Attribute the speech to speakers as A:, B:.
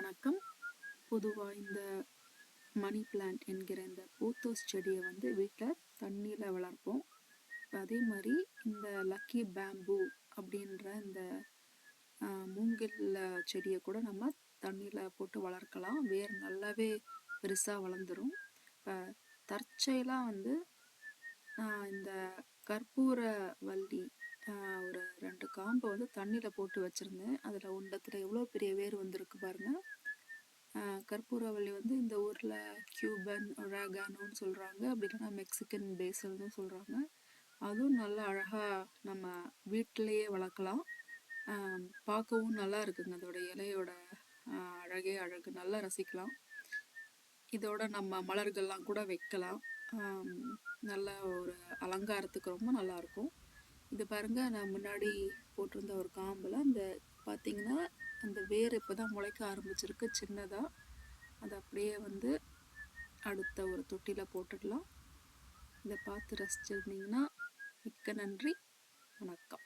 A: வணக்கம். பொதுவாக இந்த மணி பிளான்ட் என்கிற இந்த போத்தோஸ் செடியை வீட்டில் தண்ணியில் வளர்ப்போம். அதே மாதிரி இந்த லக்கி பேம்பூ அப்படின்ற இந்த மூங்கில் செடியை கூட நம்ம தண்ணியில் போட்டு வளர்க்கலாம். வேர் நல்லாவே பெருசாக வளர்ந்துடும். இப்போ தற்செயலாக இந்த கற்பூர வள்ளி ஒரு 2 காம்பை தண்ணியில் போட்டு வச்சுருந்தேன். அதில் ஒன்றத்தில் எவ்வளோ பெரிய வேர் வந்திருக்கு பாருங்கள். கற்பூரவள்ளி இந்த ஊரில் கியூபன் ஒராகானோன்னு சொல்கிறாங்க, அப்படி இல்லைன்னா மெக்சிகன் பேசல்னு சொல்கிறாங்க. அதுவும் நல்லா அழகாக நம்ம வீட்டிலையே வளர்க்கலாம். பார்க்கவும் நல்லா இருக்குங்க. அதோட இலையோட அழகே அழகு, நல்லா ரசிக்கலாம். இதோட நம்ம மலர்கள்லாம் கூட வைக்கலாம். நல்ல ஒரு அலங்காரத்துக்கு ரொம்ப நல்லாயிருக்கும். இது பாருங்க, நான் முன்னாடி போட்டிருந்த ஒரு காம்பில் பார்த்தீங்கன்னா அந்த வேர் இப்போ தான் முளைக்க ஆரம்பிச்சிருக்கு சின்னதாக. அதை அப்படியே அடுத்த ஒரு தொட்டியில் போட்டுடலாம். இதை பார்த்து ரசிச்சிருந்தீங்கன்னா மிக்க நன்றி. வணக்கம்.